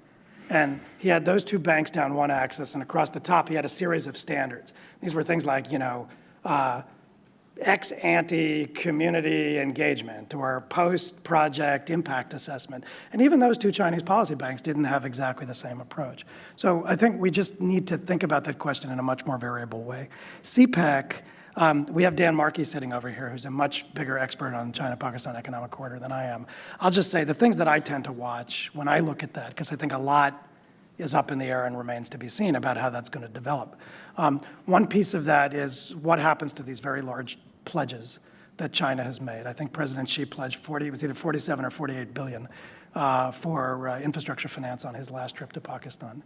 And he had those two banks down one axis, and across the top he had a series of standards. These were things like, ex-ante community engagement or post-project impact assessment. And even those two Chinese policy banks didn't have exactly the same approach. So I think we just need to think about that question in a much more variable way. CPEC We have Dan Markey sitting over here, who's a much bigger expert on China-Pakistan economic corridor than I am. I'll just say the things that I tend to watch when I look at that, because I think a lot is up in the air and remains to be seen about how that's going to develop. One piece of that is what happens to these very large pledges that China has made. I think President Xi pledged it was either 47 or 48 billion for infrastructure finance on his last trip to Pakistan.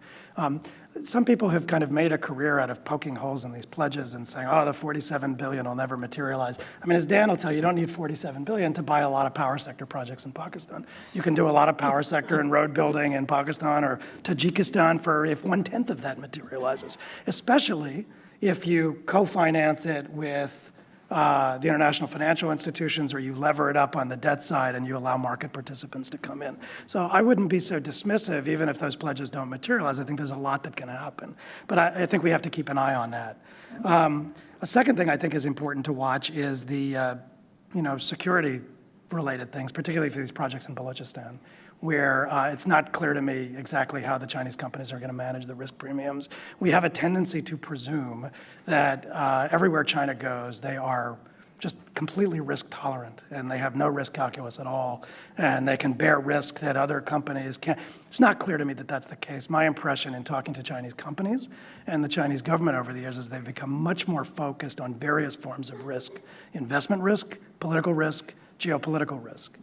Some people have kind of made a career out of poking holes in these pledges and saying, oh, the 47 billion will never materialize. I mean, as Dan will tell you, you don't need 47 billion to buy a lot of power sector projects in Pakistan. You can do a lot of power sector and road building in Pakistan or Tajikistan for if 1/10 of that materializes, especially if you co-finance it with the international financial institutions, or you lever it up on the debt side and you allow market participants to come in. So I wouldn't be so dismissive, even if those pledges don't materialize. I think there's a lot that can happen. But I think we have to keep an eye on that. A second thing I think is important to watch is the security-related things, particularly for these projects in Balochistan, where it's not clear to me exactly how the Chinese companies are going to manage the risk premiums. We have a tendency to presume that everywhere China goes, they are just completely risk tolerant, and they have no risk calculus at all, and they can bear risk that other companies can't. It's not clear to me that that's the case. My impression in talking to Chinese companies and the Chinese government over the years is they've become much more focused on various forms of risk: investment risk, political risk, geopolitical risk.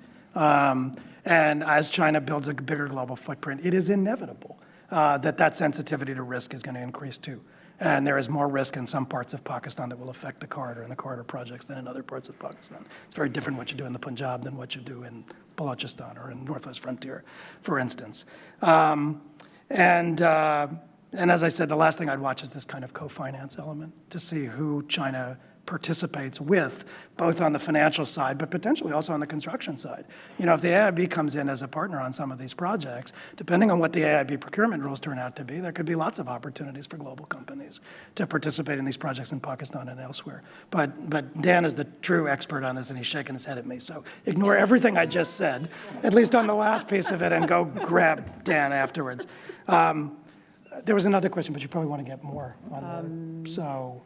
And as China builds a bigger global footprint, it is inevitable that sensitivity to risk is going to increase too. And there is more risk in some parts of Pakistan that will affect the corridor and the corridor projects than in other parts of Pakistan. It's very different what you do in the Punjab than what you do in Balochistan or in Northwest Frontier, for instance. And as I said, the last thing I'd watch is this kind of co-finance element to see who China participates with, both on the financial side, but potentially also on the construction side. You know, if the AIB comes in as a partner on some of these projects, depending on what the AIB procurement rules turn out to be, there could be lots of opportunities for global companies to participate in these projects in Pakistan and elsewhere. But Dan is the true expert on this, and he's shaking his head at me. So ignore everything I just said, at least on the last piece of it, and go grab Dan afterwards. There was another question, but you probably want to get more on that.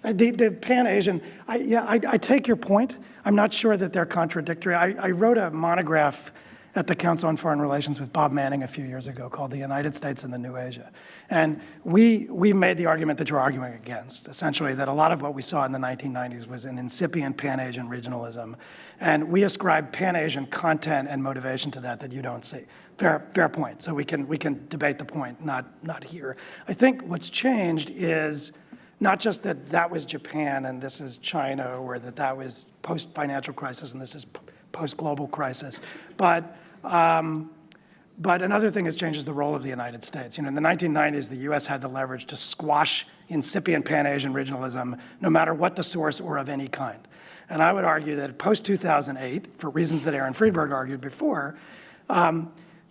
The Pan-Asian, I take your point. I'm not sure that they're contradictory. I wrote a monograph at the Council on Foreign Relations with Bob Manning a few years ago called The United States and the New Asia. And we made the argument that you're arguing against, essentially that a lot of what we saw in the 1990s was an incipient Pan-Asian regionalism. And we ascribe Pan-Asian content and motivation to that you don't see. Fair point. So we can debate the point, not here. I think what's changed is not just that was Japan and this is China, or that was post-financial crisis and this is post-global crisis, but another thing that's changed is the role of the United States. You know, in the 1990s, the U.S. had the leverage to squash incipient Pan-Asian regionalism, no matter what the source or of any kind. And I would argue that post-2008, for reasons that Aaron Friedberg argued before,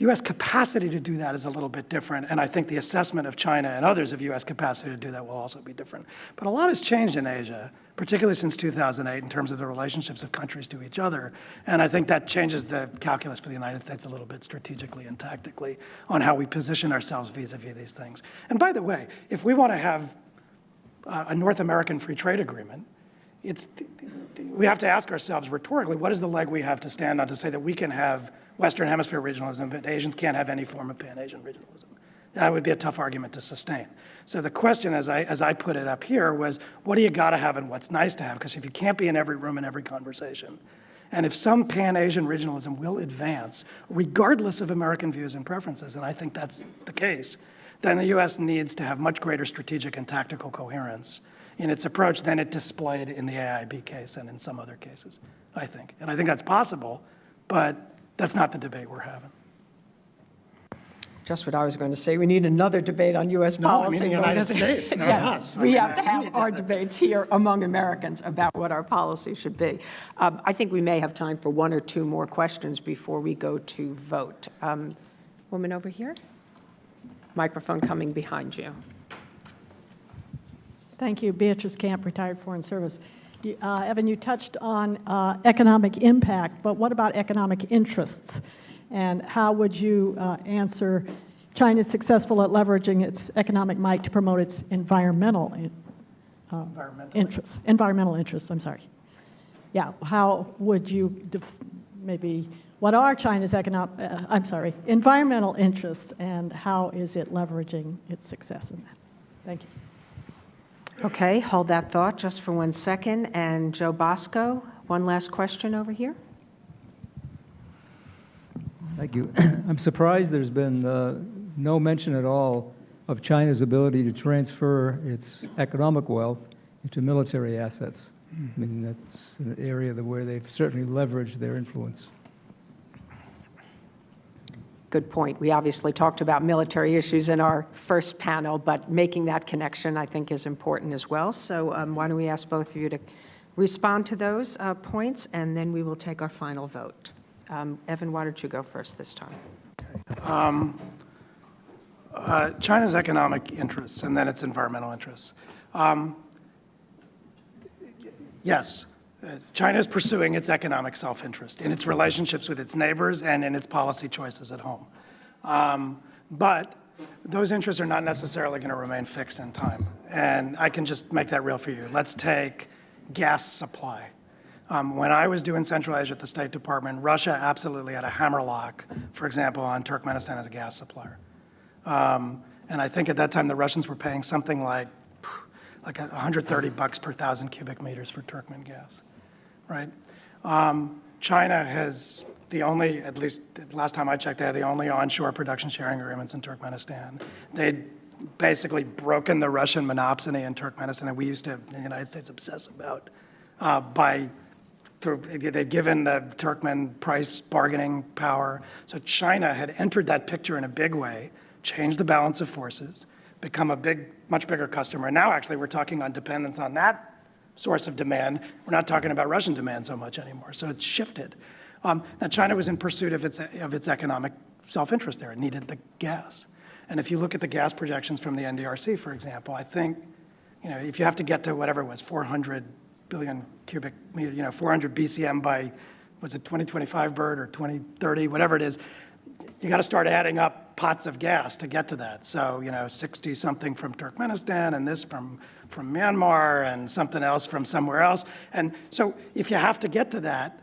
U.S. capacity to do that is a little bit different, and I think the assessment of China and others of U.S. capacity to do that will also be different. But a lot has changed in Asia, particularly since 2008, in terms of the relationships of countries to each other, and I think that changes the calculus for the United States a little bit strategically and tactically on how we position ourselves vis-a-vis these things. And by the way, if we want to have a North American free trade agreement, we have to ask ourselves rhetorically, what is the leg we have to stand on to say that we can have Western Hemisphere regionalism, but Asians can't have any form of Pan-Asian regionalism? That would be a tough argument to sustain. So the question, as I put it up here, was what do you got to have and what's nice to have? Because if you can't be in every room and every conversation, and if some Pan-Asian regionalism will advance, regardless of American views and preferences, and I think that's the case, then the U.S. needs to have much greater strategic and tactical coherence in its approach than it displayed in the AIB case and in some other cases, I think. And I think that's possible, but that's not the debate we're having. Just what I was going to say. We need another debate on U.S. policy. I mean the United States, not us. We have to have our debates here among Americans about what our policy should be. I think we may have time for one or two more questions before we go to vote. Woman over here. Microphone coming behind you. Thank you. Beatrice Camp, retired Foreign Service. Evan, you touched on economic impact, but what about economic interests? And how would you answer China's successful at leveraging its economic might to promote its environmental environmental interests, I'm sorry. Yeah, how would you, maybe, what are China's environmental interests, and how is it leveraging its success in that? Thank you. Okay, hold that thought just for 1 second. And Joe Bosco, one last question over here. Thank you. I'm surprised there's been no mention at all of China's ability to transfer its economic wealth into military assets. I mean, that's an area where they've certainly leveraged their influence. Good point. We obviously talked about military issues in our first panel, but making that connection, I think, is important as well. So why don't we ask both of you to respond to those points, and then we will take our final vote. Evan, why don't you go first this time? China's economic interests and then its environmental interests. Yes, China is pursuing its economic self-interest in its relationships with its neighbors and in its policy choices at home. But those interests are not necessarily going to remain fixed in time. And I can just make that real for you. Let's take gas supply. When I was doing Central Asia at the State Department, Russia absolutely had a hammerlock, for example, on Turkmenistan as a gas supplier. And I think at that time the Russians were paying something like $130 per 1,000 cubic meters for Turkmen gas, right? China has the only, at least last time I checked, they had the only onshore production sharing agreements in Turkmenistan. They'd basically broken the Russian monopsony in Turkmenistan that we used to, in the United States, obsess about they'd given the Turkmen price bargaining power. So China had entered that picture in a big way, changed the balance of forces, become a much bigger customer. Now, actually, we're talking on dependence on that source of demand. We're not talking about Russian demand so much anymore. So it's shifted. Now, China was in pursuit of its economic self-interest there. It needed the gas. And if you look at the gas projections from the NDRC, for example, I think, if you have to get to whatever it was, 400 billion cubic meter, 400 BCM by, was it 2025, Bert, or 2030, whatever it is, you got to start adding up pots of gas to get to that. So, 60 something from Turkmenistan, and this from Myanmar, and something else from somewhere else. And so if you have to get to that,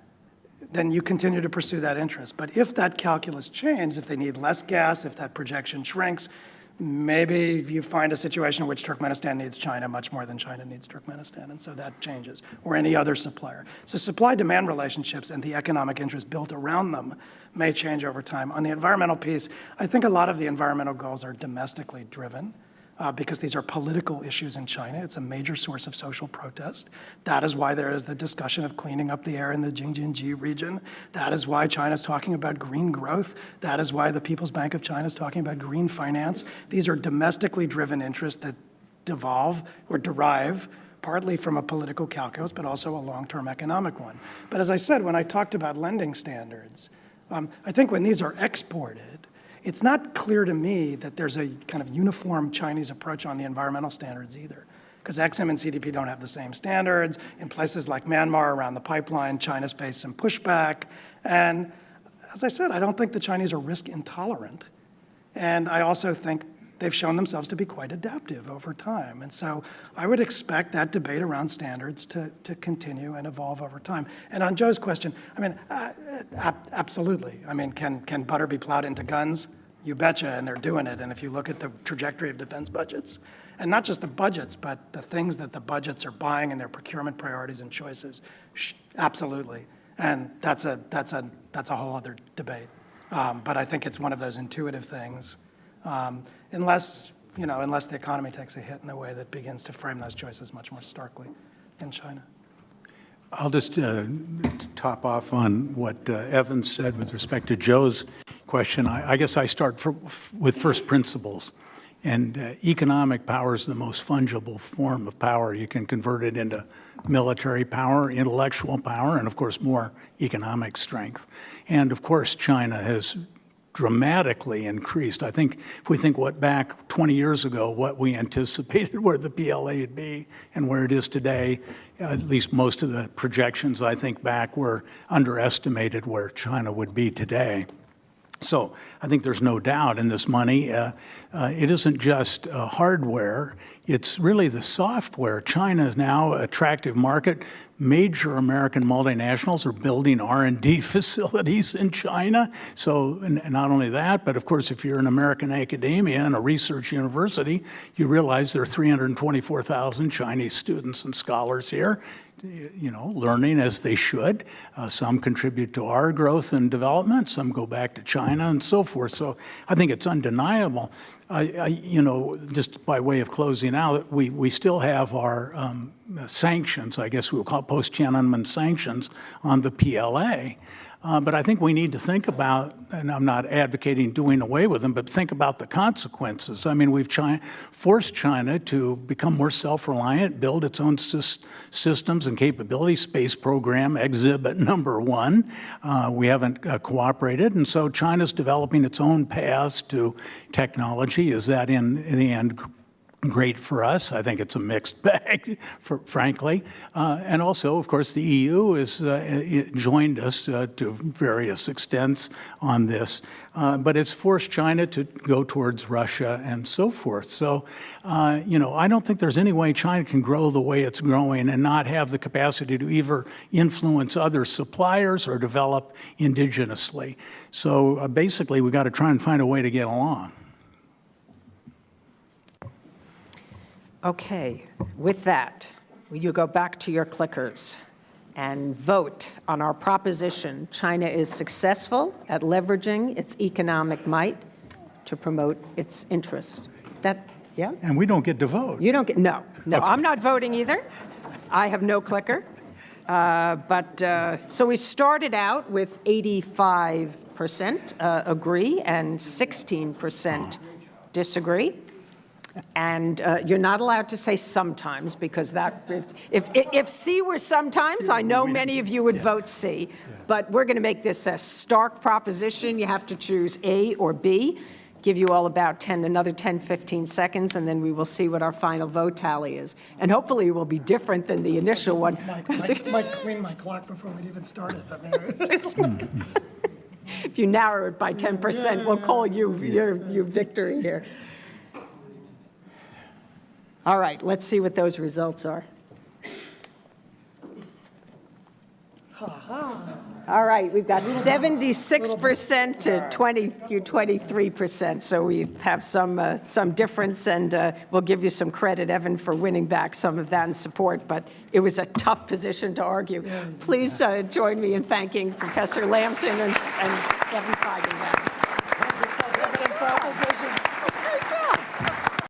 then you continue to pursue that interest. But if that calculus changes, if they need less gas, if that projection shrinks, maybe you find a situation in which Turkmenistan needs China much more than China needs Turkmenistan, and so that changes, or any other supplier. So supply-demand relationships and the economic interest built around them may change over time. On the environmental piece, I think a lot of the environmental goals are domestically driven because these are political issues in China. It's a major source of social protest. That is why there is the discussion of cleaning up the air in the Xinjiang region. That is why China's talking about green growth. That is why the People's Bank of China is talking about green finance. These are domestically driven interests that devolve or derive partly from a political calculus, but also a long-term economic one. But as I said, when I talked about lending standards, I think when these are exported, it's not clear to me that there's a kind of uniform Chinese approach on the environmental standards either, because EXIM and CDP don't have the same standards. In places like Myanmar around the pipeline, China's faced some pushback. And as I said, I don't think the Chinese are risk intolerant. And I also think they've shown themselves to be quite adaptive over time. And so I would expect that debate around standards to continue and evolve over time. And on Joe's question, I mean, absolutely. I mean, can butter be plowed into guns? You betcha, and they're doing it. And if you look at the trajectory of defense budgets, and not just the budgets, but the things that the budgets are buying and their procurement priorities and choices, absolutely. And that's a whole other debate. But I think it's one of those intuitive things. Unless the economy takes a hit in a way that begins to frame those choices much more starkly in China. I'll just top off on what Evan said with respect to Joe's question. I guess I start with first principles. And economic power is the most fungible form of power. You can convert it into military power, intellectual power, and of course more economic strength. And of course China has dramatically increased. I think if we think back 20 years ago, what we anticipated where the PLA would be and where it is today, at least most of the projections I think back were underestimated where China would be today. So I think there's no doubt in this money. It isn't just hardware, it's really the software. China is now an attractive market. Major American multinationals are building R&D facilities in China. So and not only that, but of course, if you're an American academia and a research university, you realize there are 324,000 Chinese students and scholars here, you know, learning as they should. Some contribute to our growth and development, some go back to China and so forth. So I think it's undeniable. You know, just by way of closing out, we still have our sanctions, I guess we'll call post-Tiananmen sanctions on the PLA. But I think we need to think about, and I'm not advocating doing away with them, but think about the consequences. I mean, we've forced China to become more self-reliant, build its own systems and capabilities. Space program, exhibit number 1. We haven't cooperated, and so China's developing its own paths to technology. Is that in the end great for us? I think it's a mixed bag, frankly. And also, of course, the EU has joined us to various extents on this. But it's forced China to go towards Russia and so forth. So, you know, I don't think there's any way China can grow the way it's growing and not have the capacity to either influence other suppliers or develop indigenously. So basically, we've got to try and find a way to get along. Okay, with that, will you go back to your clickers and vote on our proposition? China is successful at leveraging its economic might to promote its interests. That, yeah? And we don't get to vote. You don't get, no, okay. I'm not voting either. I have no clicker. So we started out with 85% agree and 16% disagree. And you're not allowed to say sometimes, because that, if C were sometimes, I know many of you would vote C. But we're going to make this a stark proposition. You have to choose A or B. Give you all about another 10, 15 seconds, and then we will see what our final vote tally is. And hopefully it will be different than the initial one. Might clean my clock before we even started. If you narrow it by 10%, we'll call you your victory here. All right, let's see what those results are. All right, we've got 76% to 23%, so we have some difference, and we'll give you some credit, Evan, for winning back some of that in support, but it was a tough position to argue. Please join me in thanking Professor Lampton and Evan Feigenbaum. Great job.